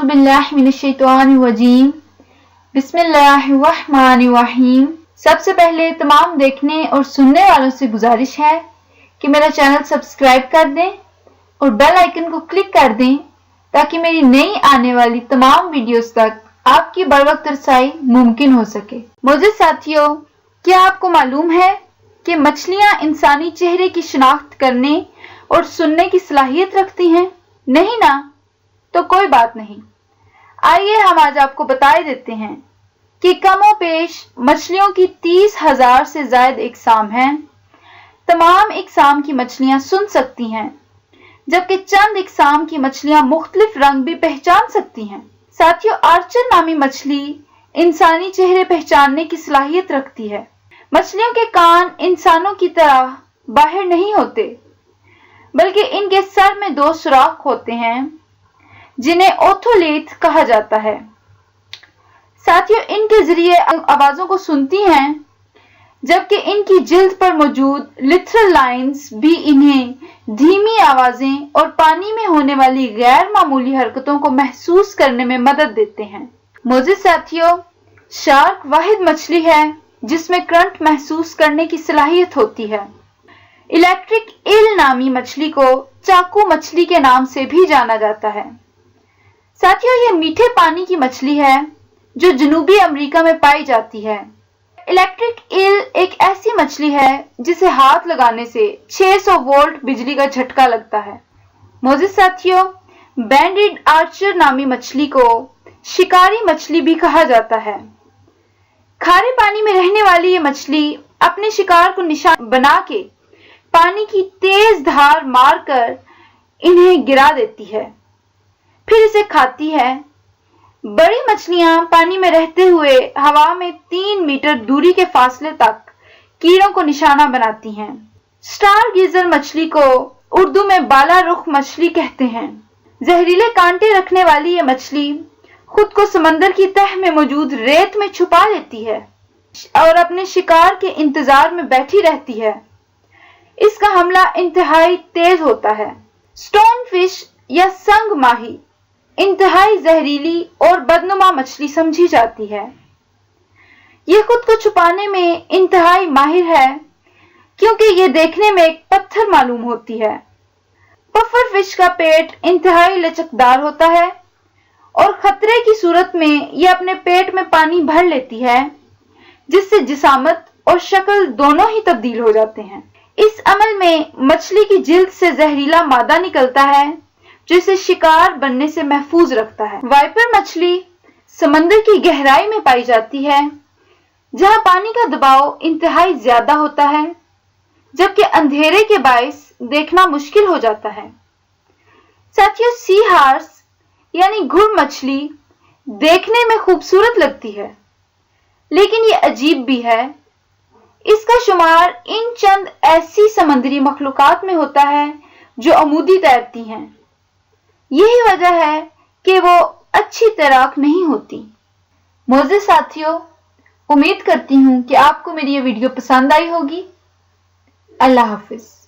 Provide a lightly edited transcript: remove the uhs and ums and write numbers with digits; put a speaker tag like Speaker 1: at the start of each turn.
Speaker 1: औज़ु बिल्लाहि मिनश्शैतानिर्रजीम बिस्मिल्लाहिर्रहमानिर्रहीम। सबसे पहले तमाम देखने और सुनने वालों से गुजारिश है कि मेरा चैनल सब्सक्राइब कर दें और बेल आइकन को क्लिक कर दें ताकि मेरी नई आने वाली तमाम वीडियोस तक आपकी बरवक्त रसाई मुमकिन हो सके। मुझे साथियों, क्या आपको मालूम है कि मछलियां इंसानी चेहरे की शिनाख्त करने और सुनने की सलाहियत रखती हैं? नहीं ना? तो कोई बात नहीं, आइए हम आज आपको बता देते हैं कि कमोपेश मछलियों की 30,000 से ज्यादा इकसाम हैं। तमाम इकसाम की मछलियां सुन सकती हैं, जबकि चंद इकसाम की मछलियां मुख्तलिफ रंग भी पहचान सकती हैं। साथियों, आर्चर नामी मछली इंसानी चेहरे पहचानने की सलाहियत रखती है। मछलियों के कान इंसानों की तरह बाहर नहीं होते, बल्कि इनके सर में 2 सुराख होते हैं जिन्हें ओथोलेट कहा जाता है। साथियों, इनके जरिए आवाजों को सुनती हैं, जबकि इनकी जिल्द पर मौजूद लिथरल लाइंस भी इन्हें धीमी आवाजें और पानी में होने वाली गैर मामूली हरकतों को महसूस करने में मदद देते हैं। मोअज़्ज़िज़ साथियों, शार्क वाहिद मछली है जिसमें करंट महसूस करने की सलाहियत होती है। इलेक्ट्रिक ईल नामी मछली को चाकू मछली के नाम से भी जाना जाता है। साथियों, यह मीठे पानी की मछली है जो जनूबी अमेरिका में पाई जाती है। इलेक्ट्रिक ईल एक ऐसी मछली है जिसे हाथ लगाने से 600 वोल्ट बिजली का झटका लगता है। मोअज़्ज़िज़ साथियों, बैंडेड आर्चर नामी मछली को शिकारी मछली भी कहा जाता है। खारे पानी में रहने वाली ये मछली अपने शिकार को निशाना बना के पानी की तेज धार मारकर इन्हें गिरा देती है, फिर इसे खाती है। बड़ी मछलियां पानी में रहते हुए हवा में 3 मीटर दूरी के फासले तक कीड़ों को निशाना बनाती हैं। स्टार गीजर मछली को उर्दू में बाला रुख मछली कहते हैं। जहरीले कांटे रखने वाली ये मछली खुद को समंदर की तह में मौजूद रेत में छुपा लेती है और अपने शिकार के इंतजार में बैठी रहती है। इसका हमला इंतहाई तेज होता है। स्टोन फिश या संग माही इंतहाई जहरीली और बदनुमा मछली समझी जाती है। यह खुद को छुपाने में इंतहाई माहिर है क्योंकि यह देखने में एक पत्थर मालूम होती है। पफर फिश का पेट इंतहाई लचकदार होता है और खतरे की सूरत में यह अपने पेट में पानी भर लेती है, जिससे जिसामत और शक्ल दोनों ही तब्दील हो जाते हैं। इस अमल में मछली की जिल्द से जहरीला मादा निकलता है जो इसे शिकार बनने से महफूज रखता है। वाइपर मछली समंदर की गहराई में पाई जाती है, जहां पानी का दबाव इंतहाई ज्यादा होता है, जबकि अंधेरे के बायस देखना मुश्किल हो जाता है। साथियों, सी हार्स यानी घुड़ मछली देखने में खूबसूरत लगती है, लेकिन ये अजीब भी है। इसका शुमार इन चंद ऐसी समुद्री मखलूकात में होता है जो अमूदी तैरती हैं। यही वजह है कि वो अच्छी तैराक नहीं होती। मोअज़्ज़िज़ साथियों, उम्मीद करती हूँ कि आपको मेरी ये वीडियो पसंद आई होगी। अल्लाह हाफिज।